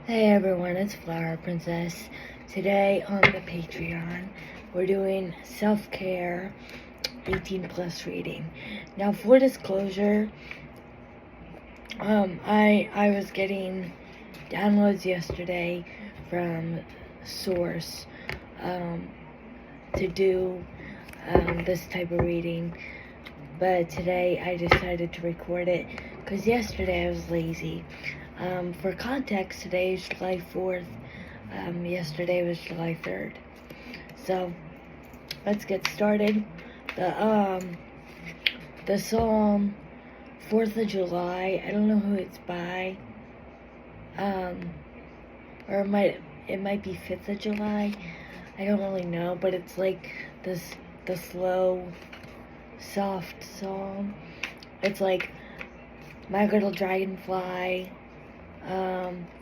Hey everyone, it's Flower Princess. Today on the Patreon, we're doing self-care 18 plus reading. Now, for disclosure, I was getting downloads yesterday from Source to do this type of reading, but today I decided to record it because yesterday I was lazy. For context, today is July 4th. Yesterday was July 3rd. So, let's get started. The song 4th of July, I don't know who it's by. Or it might be 5th of July. I don't really know, but it's like the slow, soft song. It's like My Little Dragonfly,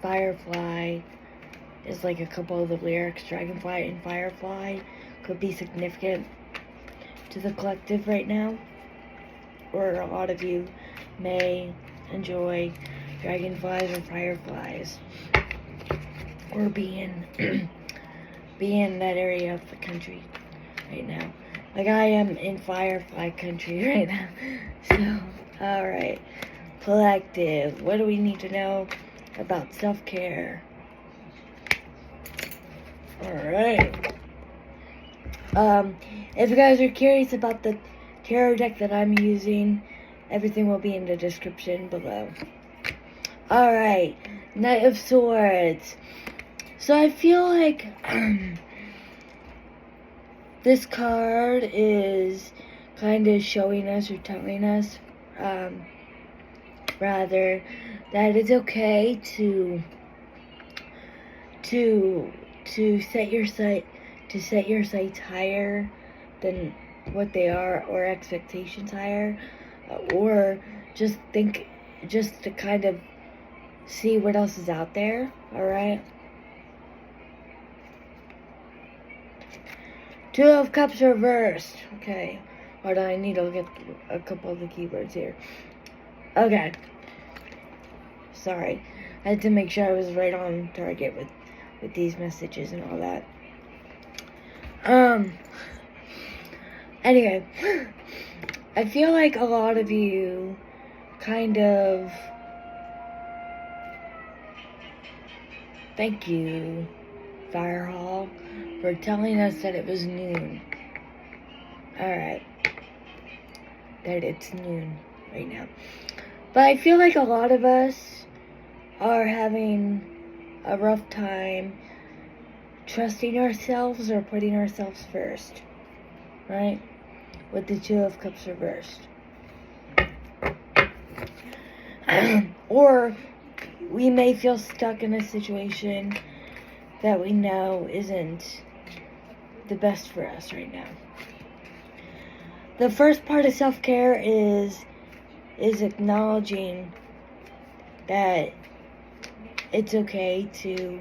Firefly is like a couple of the lyrics. Dragonfly and Firefly could be significant to the collective right now, or a lot of you may enjoy dragonflies or fireflies, or be in that area of the country right now. Like I am in Firefly country right now. So, alright. Collective, what do we need to know about self-care? Alright. If you guys are curious about the tarot deck that I'm using, everything will be in the description below. Alright, Knight of Swords. So I feel like this card is kind of showing us or telling us rather that it's okay to set your sights higher than what they are, or expectations higher, or just to kind of see what else is out there. All right. Two of Cups reversed. Okay, hold on, I need to look at a couple of the keywords here. Okay, sorry, I had to make sure I was right on target with these messages and all that. Anyway, I feel like a lot of you kind of, thank you, Firehall, for telling us that it was noon. Alright, that it's noon right now. But I feel like a lot of us are having a rough time trusting ourselves or putting ourselves first, right? With the Two of Cups reversed. Or we may feel stuck in a situation that we know isn't the best for us right now. The first part of self-care is acknowledging that it's okay to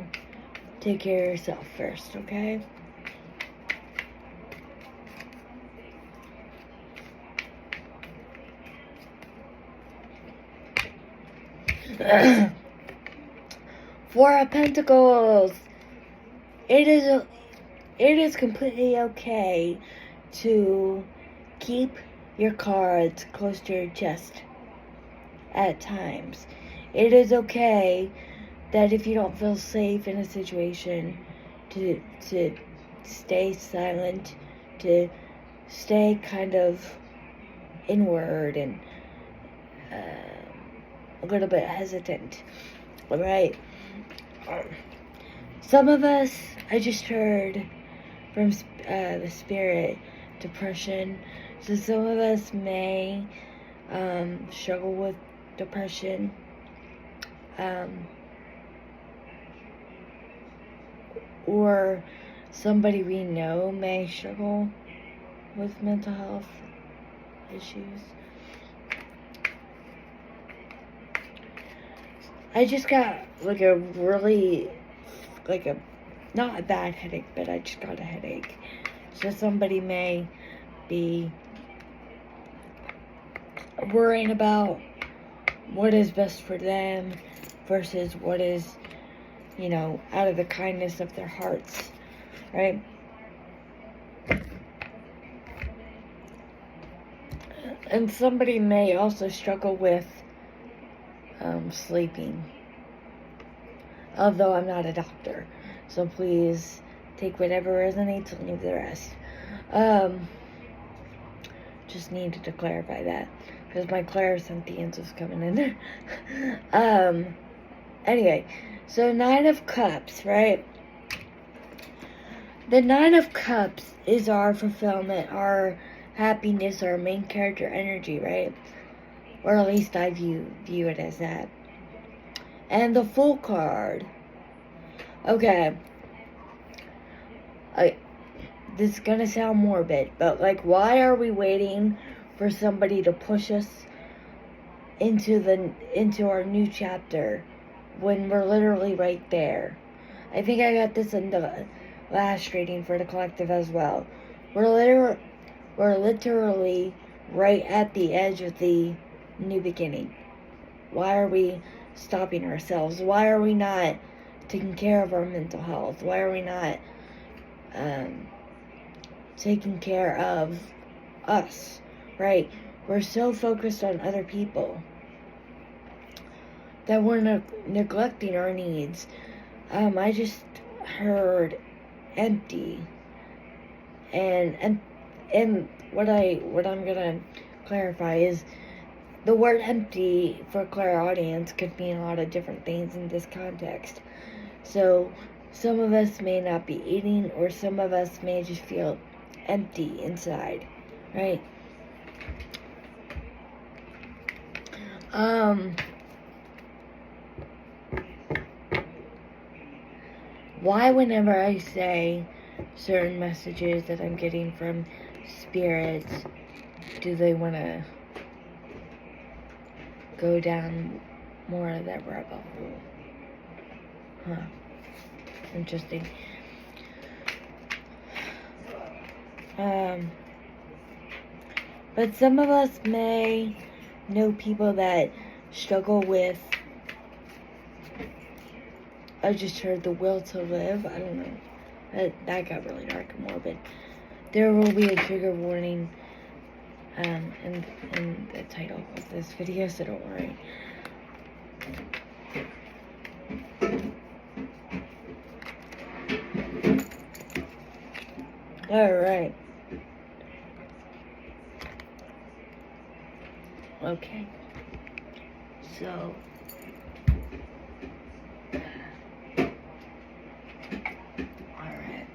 take care of yourself first, okay? Four of Pentacles. It is completely okay to keep your cards close to your chest at times. It is okay that if you don't feel safe in a situation, to stay silent, to stay kind of inward and a little bit hesitant, right? Some of us, I just heard from the spirit, depression. So some of us may struggle with depression. Or somebody we know may struggle with mental health issues. I just got not a bad headache, but I just got a headache. So somebody may be worrying about what is best for them versus what is you know, out of the kindness of their hearts, right? And somebody may also struggle with sleeping. Although I'm not a doctor, so please take whatever resonates and leave the rest. Just needed to clarify that because my clairsentience was coming in there. Anyway, so Nine of Cups, right? The Nine of Cups is our fulfillment, our happiness, our main character energy, right? Or at least I view it as that. And the Fool card. Okay. This is gonna sound morbid, but like, why are we waiting for somebody to push us into our new chapter when we're literally right there? I think I got this in the last reading for the collective as well. We're literally right at the edge of the new beginning. Why are we stopping ourselves? Why are we not taking care of our mental health? Why are we not taking care of us, right? We're so focused on other people that we're neglecting our needs. I just heard empty, and what I'm gonna clarify is the word empty for clairaudience could mean a lot of different things in this context. So some of us may not be eating, or some of us may just feel empty inside, right? Why whenever I say certain messages that I'm getting from spirits, do they want to go down more of that rabbit hole? Huh. Interesting. But some of us may know people that struggle with, I just heard, the will to live. I don't know. That got really dark and morbid. There will be a trigger warning in the title of this video, so don't worry. Alright. Okay. So alright.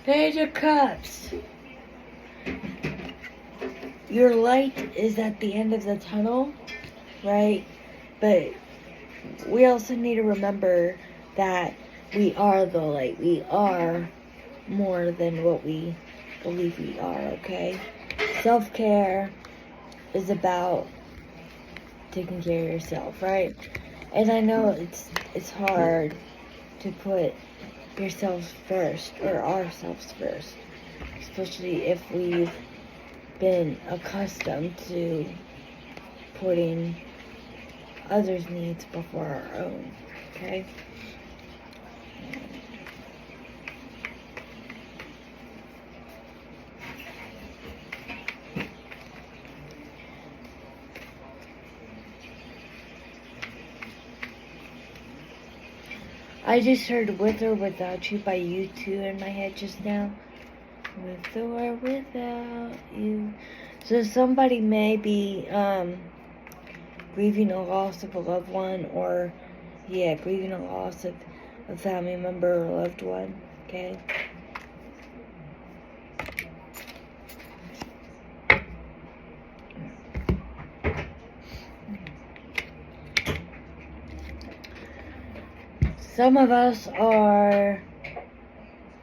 Page of Cups. Your light is at the end of the tunnel, right? But we also need to remember that we are the light. We are more than what we believe we are, okay? Self-care is about taking care of yourself, right? And I know it's hard to put yourselves first, or ourselves first, especially if we've been accustomed to putting others' needs before our own, okay? I just heard With or Without You by U2 in my head just now. With or without you. So somebody may be grieving a loss of a loved one, or grieving a loss of a family member or loved one, okay? Some of us are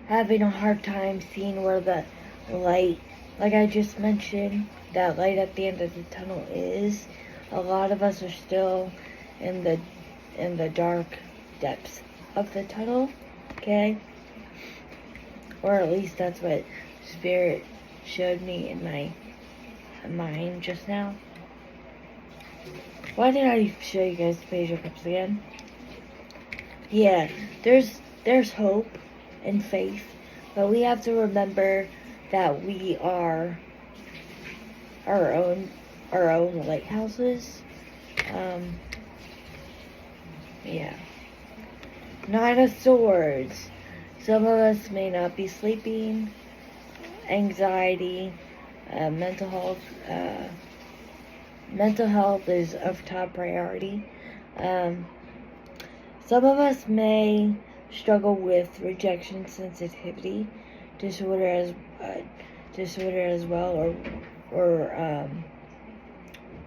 having a hard time seeing where the light, like I just mentioned, that light at the end of the tunnel is. A lot of us are still in the dark depths of the tunnel, okay? Or at least that's what Spirit showed me in my mind just now. Why did I show you guys the Page of Cups again? Yeah, there's hope and faith, but we have to remember that we are our own lighthouses. Yeah. Knight of Swords. Some of us may not be sleeping. Anxiety, mental health. Mental health is of top priority. Some of us may struggle with rejection sensitivity disorder as well,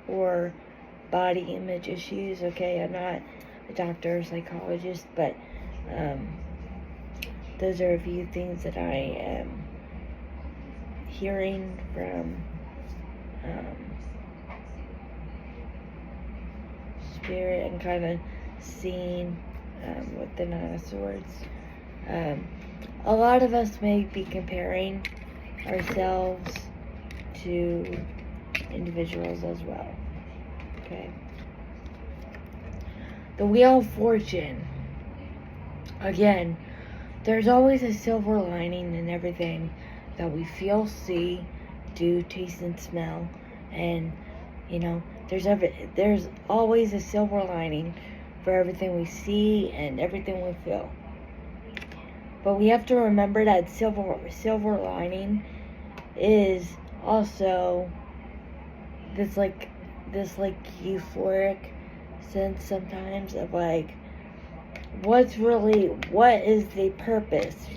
or body image issues. Okay, I'm not a doctor or psychologist, but those are a few things that I am hearing from Spirit and kind of seeing with the Nine of Swords. A lot of us may be comparing ourselves to individuals as well. Okay. The Wheel of Fortune. Again, there's always a silver lining in everything that we feel, see, do, taste, and smell. And, there's always a silver lining for everything we see and everything we feel. But we have to remember that silver lining is also this euphoric sense sometimes of what is the purpose,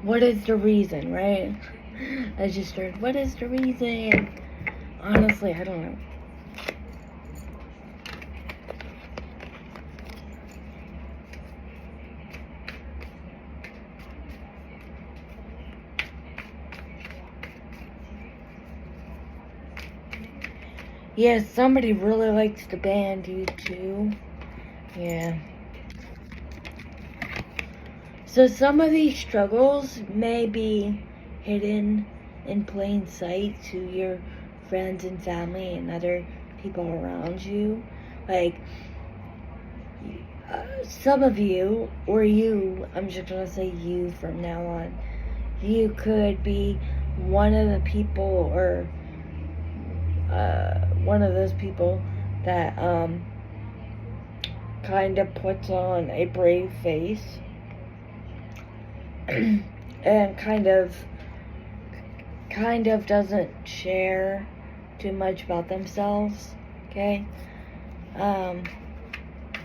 what is the reason, right? I just heard, what is the reason? Honestly, I don't know. Yes, somebody really likes the band, U2. Yeah. So some of these struggles may be hidden in plain sight to your friends and family and other people around you. Some of you, or you, I'm just going to say you from now on, you could be one of the people, or one of those people that kind of puts on a brave face and kind of doesn't share too much about themselves. Okay.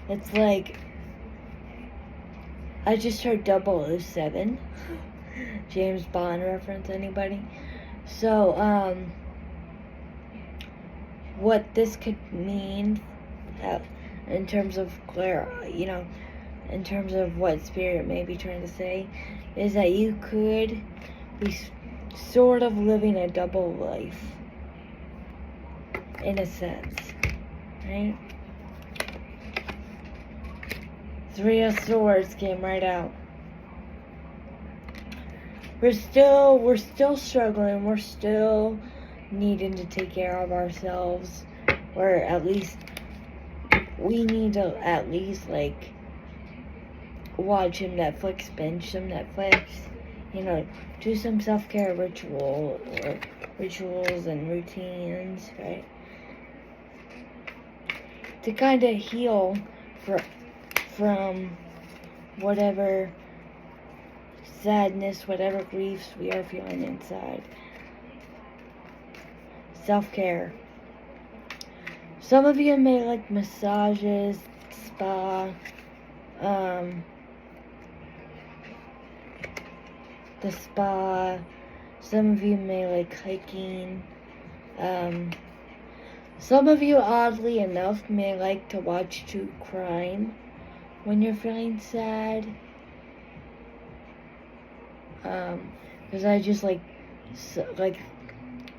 It's like I just heard 007 James Bond reference. Anybody? So what this could mean in terms of in terms of what Spirit may be trying to say, is that you could be sort of living a double life, in a sense, right? Three of Swords came right out. We're still struggling. We're still needing to take care of ourselves, or at least we need to watch some Netflix, binge some Netflix, do some self-care rituals and routines, right? To kind of heal from whatever sadness, whatever griefs we are feeling inside. Self-care. Some of you may like massages, spa, the spa. Some of you may like hiking. Some of you, oddly enough, may like to watch true crime when you're feeling sad. Because I just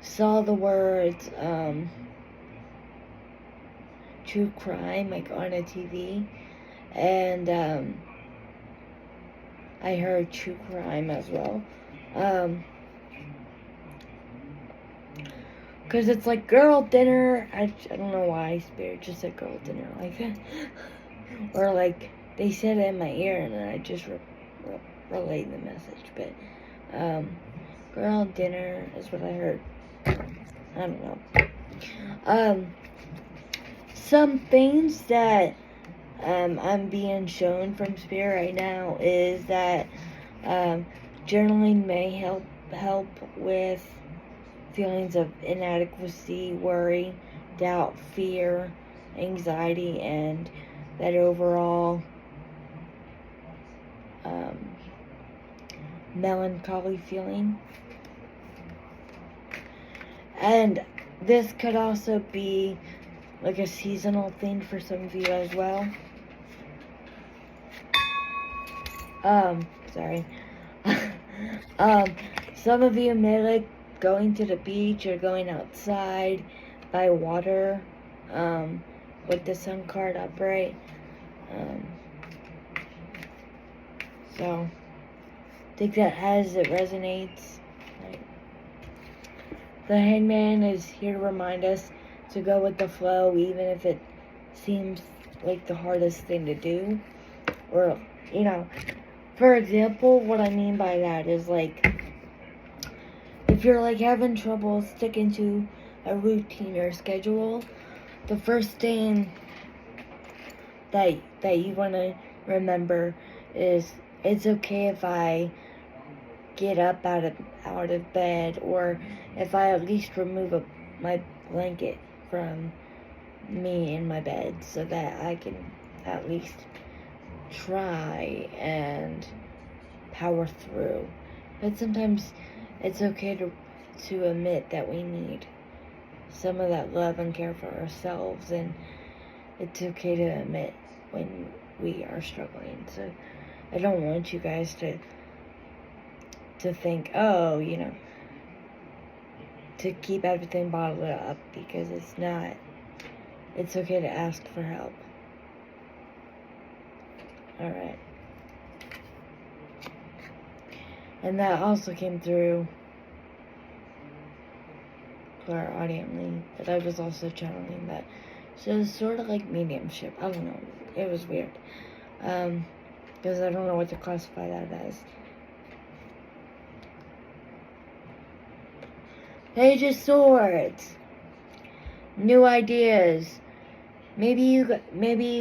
saw the words true crime on a TV, and I heard true crime as well. Because it's like girl dinner. I don't know why Spirit just said girl dinner like that. Or like they said it in my ear and then I just relayed the message. But girl dinner is what I heard. I don't know. Some things that I'm being shown from Spirit right now is that journaling may help with feelings of inadequacy, worry, doubt, fear, anxiety, and that overall melancholy feeling. And this could also be like a seasonal thing for some of you as well. Sorry. Some of you may like going to the beach or going outside by water, with the sun card upright. So, I think that as it resonates. Right. The Hangman is here to remind us to go with the flow, even if it seems like the hardest thing to do. Or, you know, for example, what I mean by that is like, if you're like having trouble sticking to a routine or schedule, the first thing that you want to remember is it's okay if I get up out of bed, or if I at least remove my blanket from me in my bed, so that I can at least try and power through. But sometimes it's okay to admit that we need some of that love and care for ourselves, and it's okay to admit when we are struggling. So I don't want you guys to think, oh, you know, to keep everything bottled up, because it's not. It's okay to ask for help. Alright. And that also came through clairaudiently, that I was also channeling that. So it's sort of like mediumship. I don't know. It was weird. Because I don't know what to classify that as. Page of Swords. New ideas. Maybe you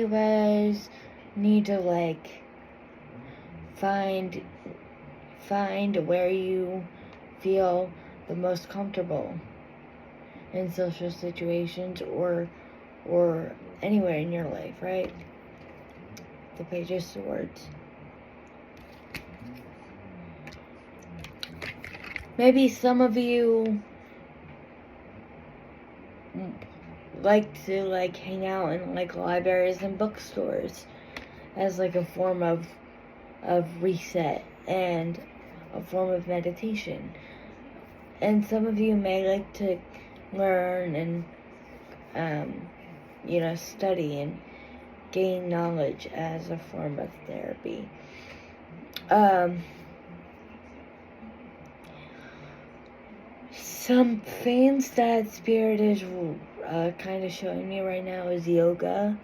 guys need to like find where you feel the most comfortable in social situations or anywhere in your life, right? The Page of Swords. Maybe some of you like to like hang out in like libraries and bookstores as like a form of reset and a form of meditation. And some of you may like to learn and study and gain knowledge as a form of therapy. Some things that Spirit is kind of showing me right now is yoga,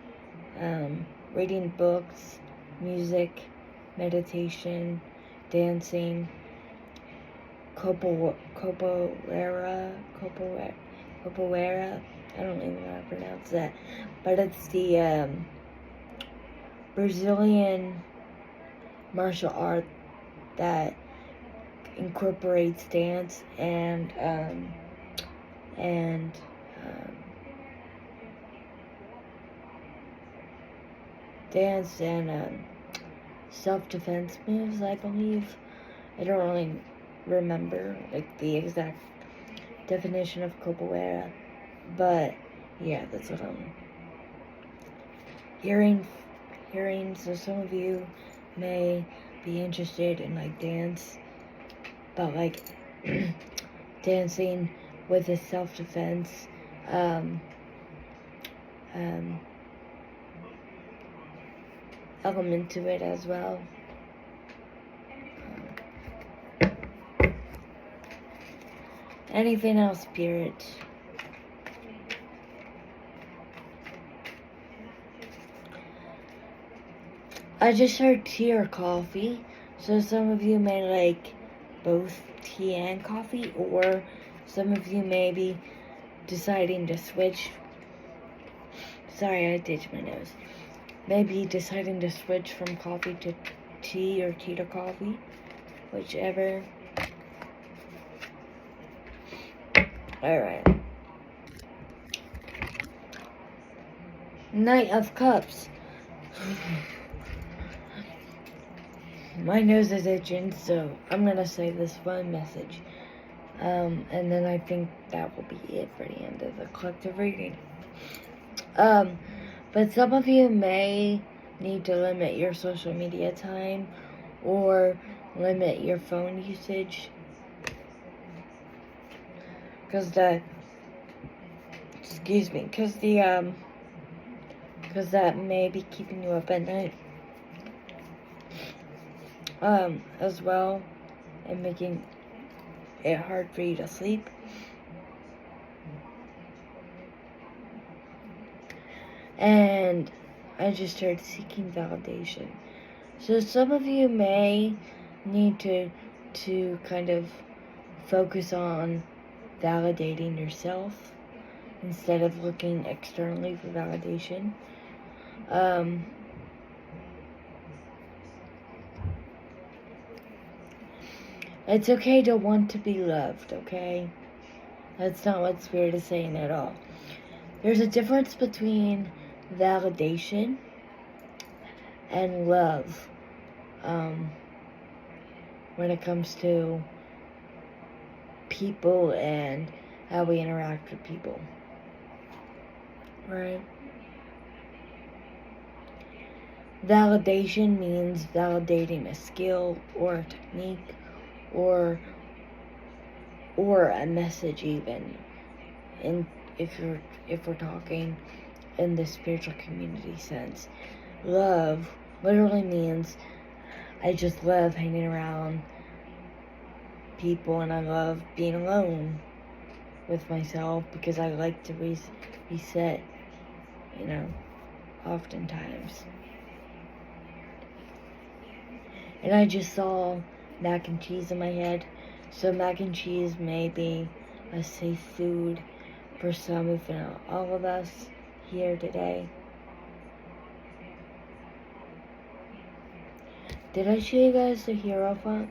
reading books, music, meditation, dancing, capoeira. I don't even know how to pronounce that, but it's the Brazilian martial art that incorporates dance and self-defense moves, I believe. I don't really remember like the exact definition of capoeira, but yeah, that's what I'm hearing. So some of you may be interested in like dance, but like dancing with a self-defense element to it as well. Anything else, Spirit? I just heard tea or coffee, so some of you may like both tea and coffee, or some of you may be deciding to switch. Sorry, I ditched my nose. Maybe deciding to switch from coffee to tea or tea to coffee, whichever. Alright. Knight of Cups. My nose is itching, so I'm gonna say this one message. And then I think that will be it for the end of the collective reading. But some of you may need to limit your social media time or limit your phone usage. Because that may be keeping you up at night. As well, and making it hard for you to sleep. And I just started seeking validation. So some of you may need to kind of focus on validating yourself instead of looking externally for validation. It's okay to want to be loved, okay? That's not what Spirit is saying at all. There's a difference between validation and love when it comes to people and how we interact with people, right? Validation means validating a skill or a technique or a message, even if we're talking in the spiritual community sense. Love literally means I just love hanging around people, and I love being alone with myself because I like to reset, oftentimes. And I just saw mac and cheese in my head. So mac and cheese may be a safe food for some, if not all of us here today. Did I show you guys the Hierophant?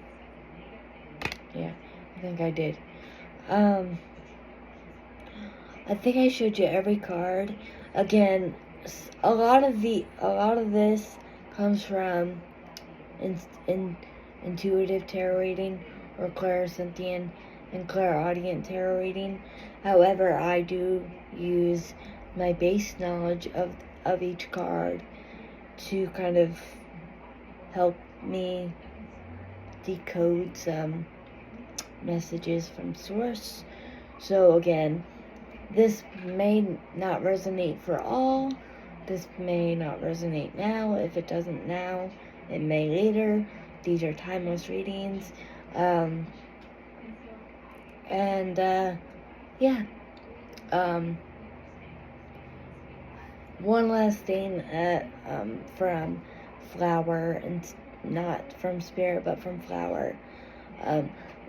Yeah, I think I did. I think I showed you every card. Again, a lot of this comes from intuitive tarot reading or clairsentient and clairaudient tarot reading. However, I do use my base knowledge of each card to kind of help me decode some messages from source. So again, this may not resonate for all. This may not resonate now. If it doesn't now, it may later. These are timeless readings. One last thing from Flower, and not from Spirit, but from Flower.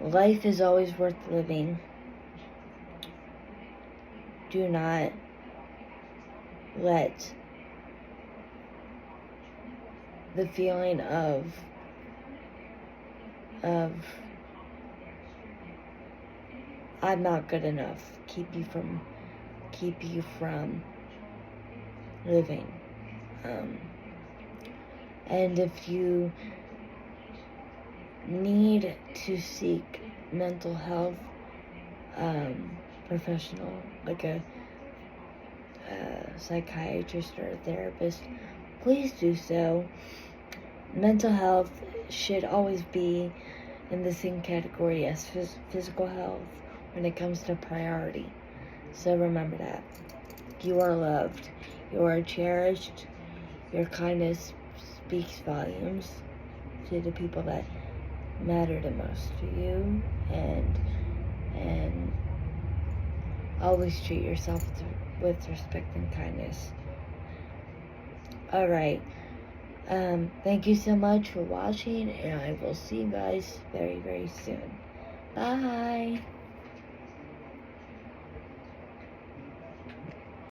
Life is always worth living. Do not let the feeling of I'm not good enough keep you from living. And if you need to seek mental health professional, like a psychiatrist or a therapist, please do so. Mental health should always be in the same category as physical health when it comes to priority. So remember that. You are loved. You are cherished. Your kindness speaks volumes to the people that matter the most to you, and always treat yourself with respect and kindness. Alright, Thank you so much for watching, and I will see you guys very, very soon. Bye.